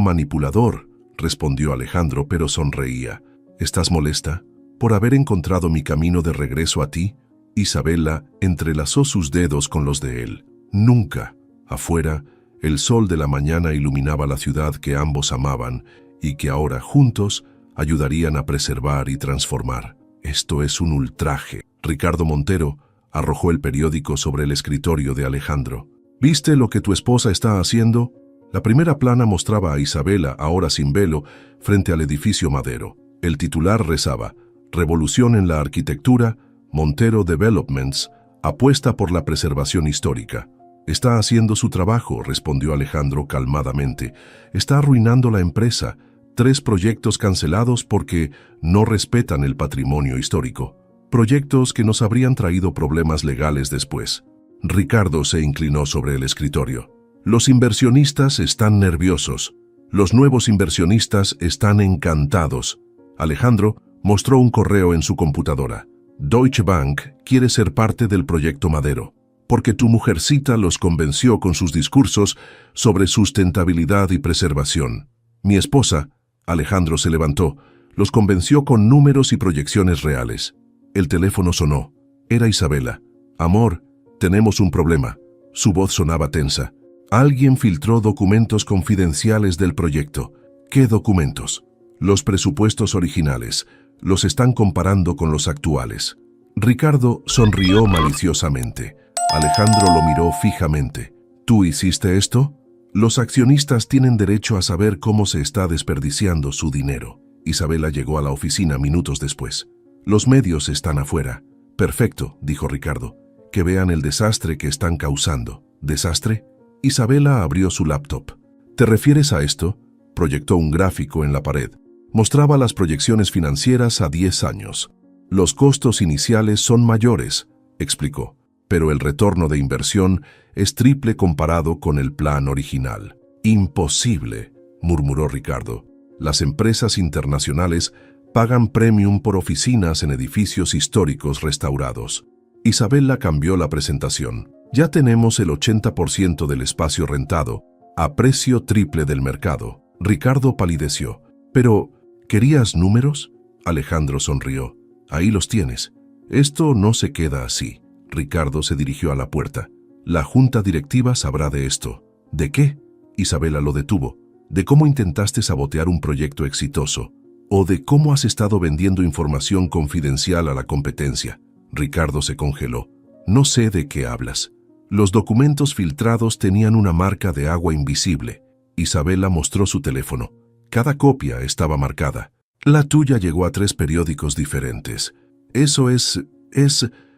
S1: manipulador», respondió Alejandro, pero sonreía. «¿Estás molesta por haber encontrado mi camino de regreso a ti?» Isabela entrelazó sus dedos con los de él. «Nunca». Afuera, el sol de la mañana iluminaba la ciudad que ambos amaban y que ahora juntos ayudarían a preservar y transformar. «Esto es un ultraje». Ricardo Montero arrojó el periódico sobre el escritorio de Alejandro. «¿Viste lo que tu esposa está haciendo?» La primera plana mostraba a Isabela, ahora sin velo, frente al edificio Madero. El titular rezaba: «Revolución en la arquitectura, Montero Developments apuesta por la preservación histórica». «Está haciendo su trabajo», respondió Alejandro calmadamente. «Está arruinando la empresa. 3 proyectos cancelados porque no respetan el patrimonio histórico. Proyectos que nos habrían traído problemas legales después». Ricardo se inclinó sobre el escritorio. «Los inversionistas están nerviosos. Los nuevos inversionistas están encantados». Alejandro mostró un correo en su computadora. «Deutsche Bank quiere ser parte del proyecto Madero, porque tu mujercita los convenció con sus discursos sobre sustentabilidad y preservación. Mi esposa», Alejandro se levantó, «los convenció con números y proyecciones reales». El teléfono sonó. Era Isabela. «Amor, tenemos un problema». Su voz sonaba tensa. «Alguien filtró documentos confidenciales del proyecto». «¿Qué documentos?» «Los presupuestos originales. Los están comparando con los actuales». Ricardo sonrió maliciosamente. Alejandro lo miró fijamente. «¿Tú hiciste esto?» «Los accionistas tienen derecho a saber cómo se está desperdiciando su dinero». Isabela llegó a la oficina minutos después. «Los medios están afuera». «Perfecto», dijo Ricardo. «Que vean el desastre que están causando». «¿Desastre?» Isabela abrió su laptop. «¿Te refieres a esto?» Proyectó un gráfico en la pared. Mostraba las proyecciones financieras a 10 años. «Los costos iniciales son mayores», explicó, «pero el retorno de inversión es triple comparado con el plan original». «Imposible», murmuró Ricardo. «Las empresas internacionales pagan premium por oficinas en edificios históricos restaurados». Isabela cambió la presentación. Ya tenemos el 80% del espacio rentado, a precio triple del mercado. Ricardo palideció. Pero, ¿querías números? Alejandro sonrió. Ahí los tienes. Esto no se queda así. Ricardo se dirigió a la puerta. La junta directiva sabrá de esto. ¿De qué? Isabela lo detuvo. ¿De cómo intentaste sabotear un proyecto exitoso? ¿O de cómo has estado vendiendo información confidencial a la competencia? Ricardo se congeló. No sé de qué hablas. Los documentos filtrados tenían una marca de agua invisible. Isabela mostró su teléfono. Cada copia estaba marcada. La tuya llegó a 3 periódicos diferentes. Eso es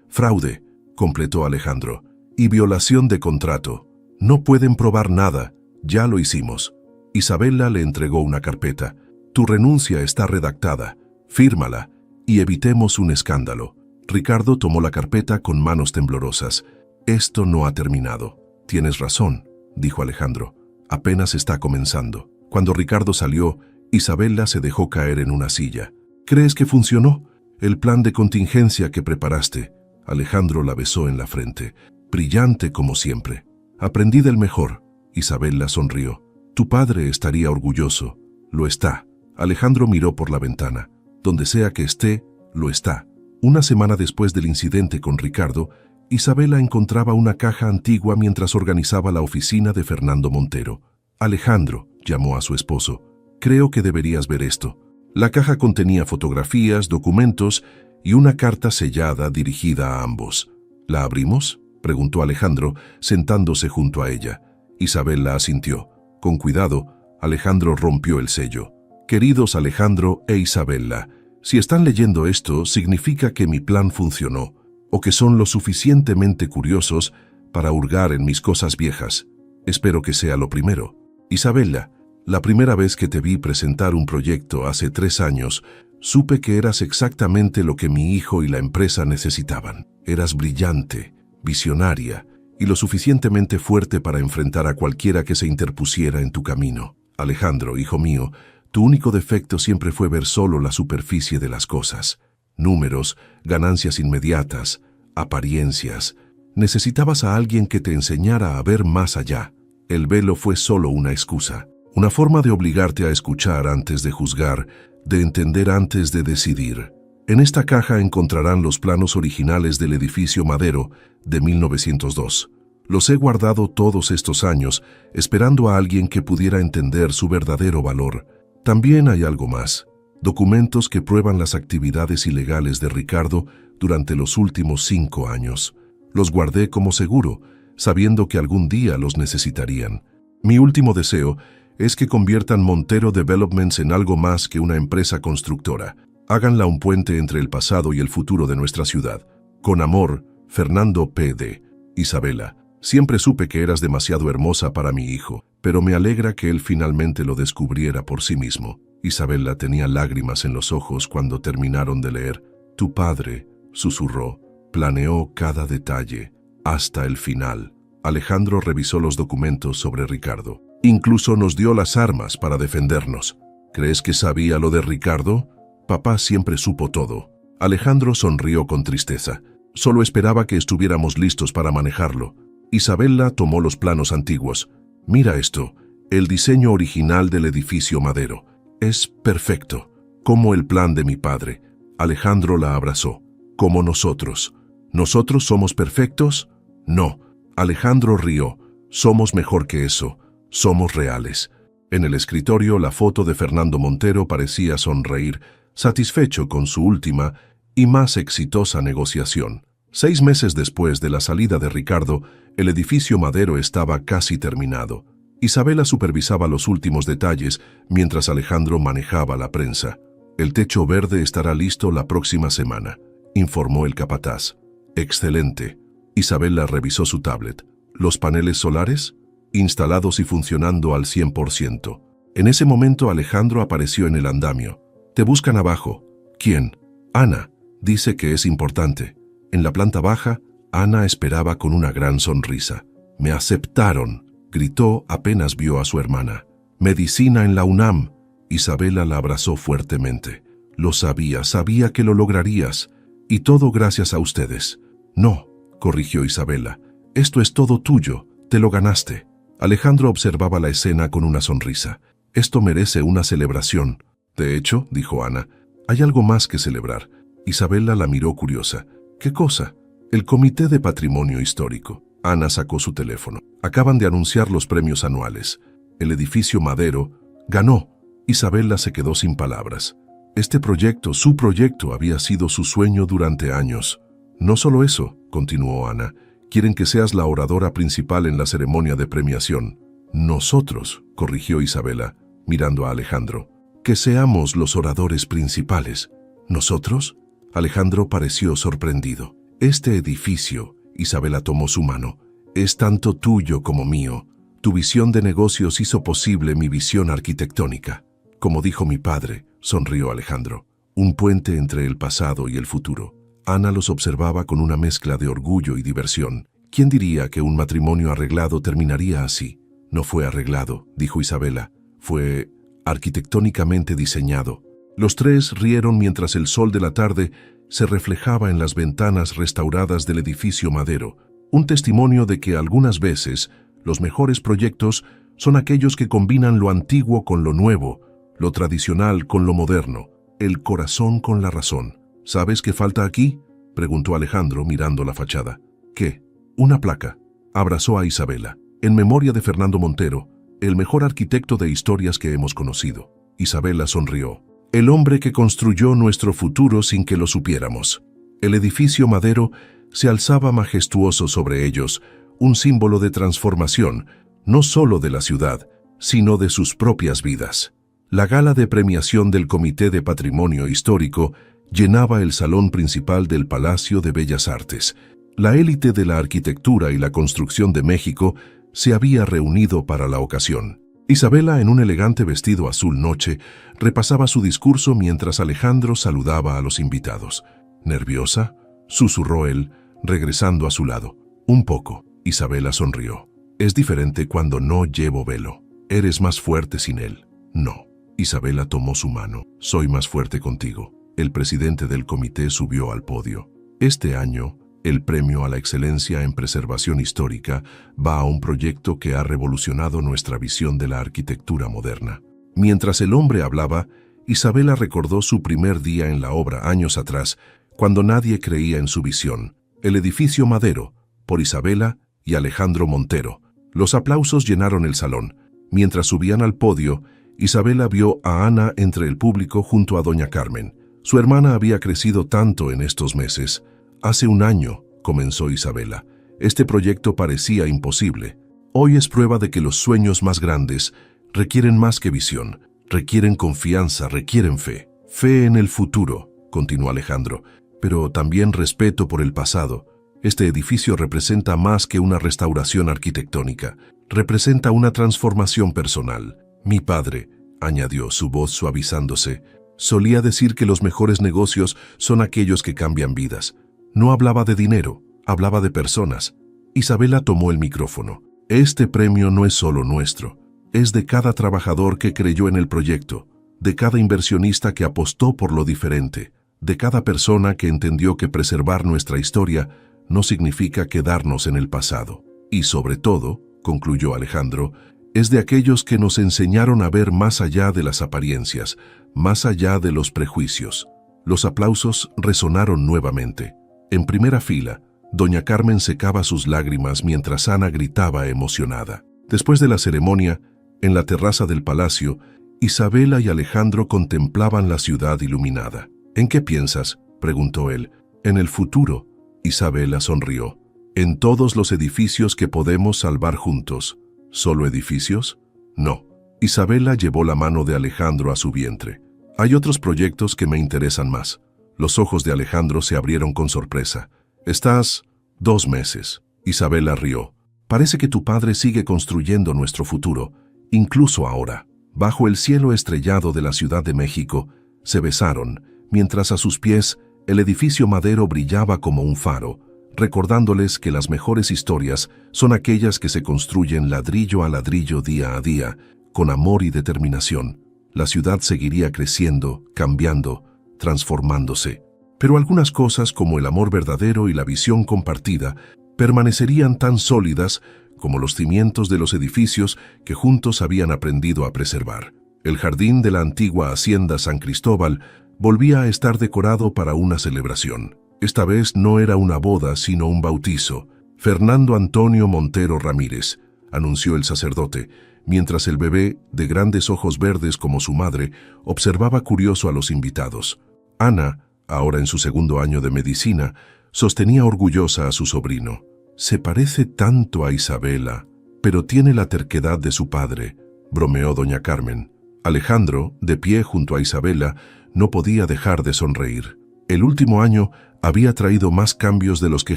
S1: fraude, completó Alejandro. Y violación de contrato. No pueden probar nada. Ya lo hicimos. Isabela le entregó una carpeta. Tu renuncia está redactada. Fírmala y evitemos un escándalo. Ricardo tomó la carpeta con manos temblorosas. Esto no ha terminado. Tienes razón, dijo Alejandro. Apenas está comenzando. Cuando Ricardo salió, Isabela se dejó caer en una silla. ¿Crees que funcionó? El plan de contingencia que preparaste. Alejandro la besó en la frente. Brillante como siempre. Aprendí del mejor. Isabela sonrió. Tu padre estaría orgulloso. Lo está. Alejandro miró por la ventana. Donde sea que esté, lo está. Una semana después del incidente con Ricardo, Isabela encontraba una caja antigua mientras organizaba la oficina de Fernando Montero. Alejandro, llamó a su esposo. Creo que deberías ver esto. La caja contenía fotografías, documentos y una carta sellada dirigida a ambos. ¿La abrimos?, preguntó Alejandro, sentándose junto a ella. Isabela asintió. Con cuidado, Alejandro rompió el sello. Queridos Alejandro e Isabela, si están leyendo esto, significa que mi plan funcionó, o que son lo suficientemente curiosos para hurgar en mis cosas viejas. Espero que sea lo primero. Isabela, la primera vez que te vi presentar un proyecto hace 3 años, supe que eras exactamente lo que mi hijo y la empresa necesitaban. Eras brillante, visionaria y lo suficientemente fuerte para enfrentar a cualquiera que se interpusiera en tu camino. Alejandro, hijo mío, tu único defecto siempre fue ver solo la superficie de las cosas. Números, ganancias inmediatas, apariencias. Necesitabas a alguien que te enseñara a ver más allá. El velo fue solo una excusa, una forma de obligarte a escuchar antes de juzgar, de entender antes de decidir. En esta caja encontrarán los planos originales del edificio Madero de 1902. Los he guardado todos estos años, esperando a alguien que pudiera entender su verdadero valor. También hay algo más. Documentos que prueban las actividades ilegales de Ricardo durante los últimos 5 años. Los guardé como seguro, sabiendo que algún día los necesitarían. Mi último deseo es que conviertan Montero Developments en algo más que una empresa constructora. Háganla un puente entre el pasado y el futuro de nuestra ciudad. Con amor, Fernando P.D. Isabela, siempre supe que eras demasiado hermosa para mi hijo, pero me alegra que él finalmente lo descubriera por sí mismo. Isabela tenía lágrimas en los ojos cuando terminaron de leer. Tu padre, susurró, planeó cada detalle, hasta el final. Alejandro revisó los documentos sobre Ricardo. Incluso nos dio las armas para defendernos. ¿Crees que sabía lo de Ricardo? Papá siempre supo todo. Alejandro sonrió con tristeza. Solo esperaba que estuviéramos listos para manejarlo. Isabela tomó los planos antiguos. Mira esto, el diseño original del edificio Madero. Es perfecto, como el plan de mi padre. Alejandro la abrazó. Como nosotros. ¿Nosotros somos perfectos? No. Alejandro rió. Somos mejor que eso. Somos reales. En el escritorio, la foto de Fernando Montero parecía sonreír, satisfecho con su última y más exitosa negociación. 6 meses después de la salida de Ricardo, el edificio Madero estaba casi terminado. Isabela supervisaba los últimos detalles mientras Alejandro manejaba la prensa. El techo verde estará listo la próxima semana, informó el capataz. Excelente. Isabela revisó su tablet. ¿Los paneles solares? Instalados y funcionando al 100%. En ese momento Alejandro apareció en el andamio. Te buscan abajo. ¿Quién? Ana. Dice que es importante. En la planta baja, Ana esperaba con una gran sonrisa. Me aceptaron, gritó apenas vio a su hermana. Medicina en la UNAM. Isabela la abrazó fuertemente. Lo sabía, sabía que lo lograrías. Y todo gracias a ustedes. No, corrigió Isabela. Esto es todo tuyo, te lo ganaste. Alejandro observaba la escena con una sonrisa. Esto merece una celebración. De hecho, dijo Ana, hay algo más que celebrar. Isabela la miró curiosa. ¿Qué cosa? El Comité de Patrimonio Histórico. Ana sacó su teléfono. Acaban de anunciar los premios anuales. El edificio Madero ganó. Isabela se quedó sin palabras. Este proyecto, su proyecto, había sido su sueño durante años. No solo eso, continuó Ana, quieren que seas la oradora principal en la ceremonia de premiación. Nosotros, corrigió Isabela, mirando a Alejandro, que seamos los oradores principales. ¿Nosotros? Alejandro pareció sorprendido. Este edificio, Isabela tomó su mano, es tanto tuyo como mío. Tu visión de negocios hizo posible mi visión arquitectónica. Como dijo mi padre, sonrió Alejandro, un puente entre el pasado y el futuro. Ana los observaba con una mezcla de orgullo y diversión. ¿Quién diría que un matrimonio arreglado terminaría así? No fue arreglado, dijo Isabela, fue arquitectónicamente diseñado. Los tres rieron mientras el sol de la tarde se reflejaba en las ventanas restauradas del edificio Madero, un testimonio de que algunas veces los mejores proyectos son aquellos que combinan lo antiguo con lo nuevo, lo tradicional con lo moderno, el corazón con la razón. ¿Sabes qué falta aquí?, preguntó Alejandro mirando la fachada. ¿Qué? Una placa. Abrazó a Isabela. En memoria de Fernando Montero, el mejor arquitecto de historias que hemos conocido. Isabela sonrió. El hombre que construyó nuestro futuro sin que lo supiéramos. El edificio Madero se alzaba majestuoso sobre ellos, un símbolo de transformación, no solo de la ciudad, sino de sus propias vidas. La gala de premiación del Comité de Patrimonio Histórico llenaba el salón principal del Palacio de Bellas Artes. La élite de la arquitectura y la construcción de México se había reunido para la ocasión. Isabela, en un elegante vestido azul noche, repasaba su discurso mientras Alejandro saludaba a los invitados. ¿Nerviosa?, susurró él, regresando a su lado. Un poco. Isabela sonrió. Es diferente cuando no llevo velo. Eres más fuerte sin él. No. Isabela tomó su mano. Soy más fuerte contigo. El presidente del comité subió al podio. Este año, el premio a la excelencia en preservación histórica va a un proyecto que ha revolucionado nuestra visión de la arquitectura moderna. Mientras el hombre hablaba, Isabela recordó su primer día en la obra años atrás, cuando nadie creía en su visión. El edificio Madero, por Isabela y Alejandro Montero. Los aplausos llenaron el salón. Mientras subían al podio, Isabela vio a Ana entre el público junto a doña Carmen. Su hermana había crecido tanto en estos meses. Hace un año, comenzó Isabela, este proyecto parecía imposible. Hoy es prueba de que los sueños más grandes requieren más que visión, requieren confianza, requieren fe. Fe en el futuro, continuó Alejandro, pero también respeto por el pasado. Este edificio representa más que una restauración arquitectónica, representa una transformación personal. Mi padre, añadió, su voz suavizándose, solía decir que los mejores negocios son aquellos que cambian vidas. No hablaba de dinero, hablaba de personas. Isabela tomó el micrófono. Este premio no es solo nuestro, es de cada trabajador que creyó en el proyecto, de cada inversionista que apostó por lo diferente, de cada persona que entendió que preservar nuestra historia no significa quedarnos en el pasado. Y sobre todo, concluyó Alejandro, es de aquellos que nos enseñaron a ver más allá de las apariencias, más allá de los prejuicios. Los aplausos resonaron nuevamente. En primera fila, doña Carmen secaba sus lágrimas mientras Ana gritaba emocionada. Después de la ceremonia, en la terraza del palacio, Isabela y Alejandro contemplaban la ciudad iluminada. ¿En qué piensas?, preguntó él. En el futuro. Isabela sonrió. En todos los edificios que podemos salvar juntos. ¿Solo edificios? No. Isabela llevó la mano de Alejandro a su vientre. Hay otros proyectos que me interesan más. Los ojos de Alejandro se abrieron con sorpresa. Estás 2 meses. Isabela rió. Parece que tu padre sigue construyendo nuestro futuro, incluso ahora. Bajo el cielo estrellado de la Ciudad de México, se besaron, mientras a sus pies el edificio Madero brillaba como un faro, recordándoles que las mejores historias son aquellas que se construyen ladrillo a ladrillo día a día, con amor y determinación. La ciudad seguiría creciendo, cambiando, transformándose. Pero algunas cosas, como el amor verdadero y la visión compartida, permanecerían tan sólidas como los cimientos de los edificios que juntos habían aprendido a preservar. El jardín de la antigua hacienda San Cristóbal volvía a estar decorado para una celebración. Esta vez no era una boda, sino un bautizo. Fernando Antonio Montero Ramírez, anunció el sacerdote, mientras el bebé, de grandes ojos verdes como su madre, observaba curioso a los invitados. Ana, ahora en su segundo año de medicina, sostenía orgullosa a su sobrino. «Se parece tanto a Isabela, pero tiene la terquedad de su padre», bromeó doña Carmen. Alejandro, de pie junto a Isabela, no podía dejar de sonreír. El último año había traído más cambios de los que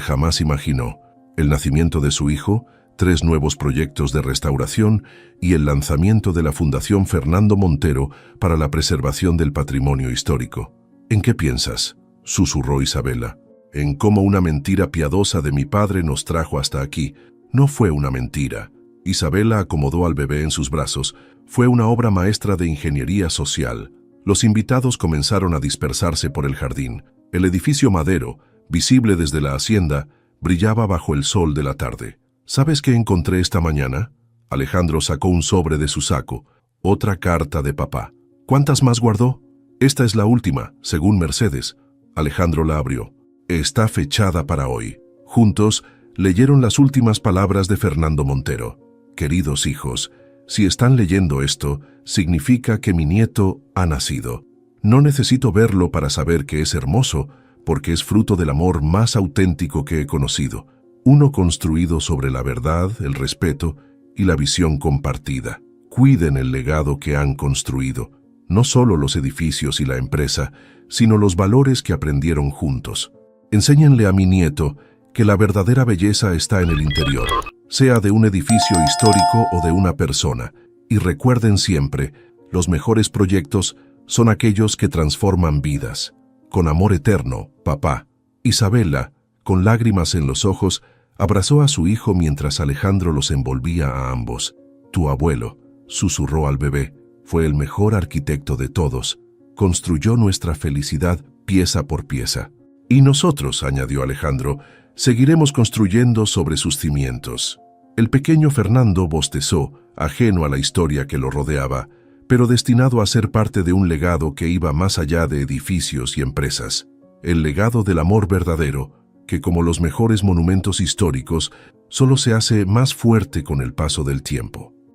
S1: jamás imaginó. El nacimiento de su hijo, 3 nuevos proyectos de restauración y el lanzamiento de la Fundación Fernando Montero para la preservación del patrimonio histórico. «¿En qué piensas?», susurró Isabela. «En cómo una mentira piadosa de mi padre nos trajo hasta aquí. No fue una mentira». Isabela acomodó al bebé en sus brazos. Fue una obra maestra de ingeniería social. Los invitados comenzaron a dispersarse por el jardín. El edificio Madero, visible desde la hacienda, brillaba bajo el sol de la tarde. «¿Sabes qué encontré esta mañana?». Alejandro sacó un sobre de su saco. «Otra carta de papá». «¿Cuántas más guardó?». «Esta es la última, según Mercedes». Alejandro la abrió. «Está fechada para hoy». Juntos leyeron las últimas palabras de Fernando Montero. «Queridos hijos, si están leyendo esto, significa que mi nieto ha nacido. No necesito verlo para saber que es hermoso, porque es fruto del amor más auténtico que he conocido, uno construido sobre la verdad, el respeto y la visión compartida. Cuiden el legado que han construido, no solo los edificios y la empresa, sino los valores que aprendieron juntos. Enséñenle a mi nieto que la verdadera belleza está en el interior, sea de un edificio histórico o de una persona, y recuerden siempre, los mejores proyectos son aquellos que transforman vidas. Con amor eterno, papá». Isabela, con lágrimas en los ojos, abrazó a su hijo mientras Alejandro los envolvía a ambos. «Tu abuelo», susurró al bebé, «fue el mejor arquitecto de todos. Construyó nuestra felicidad pieza por pieza. Y nosotros», añadió Alejandro, «seguiremos construyendo sobre sus cimientos». El pequeño Fernando bostezó, ajeno a la historia que lo rodeaba, pero destinado a ser parte de un legado que iba más allá de edificios y empresas. El legado del amor verdadero, que como los mejores monumentos históricos, solo se hace más fuerte con el paso del tiempo.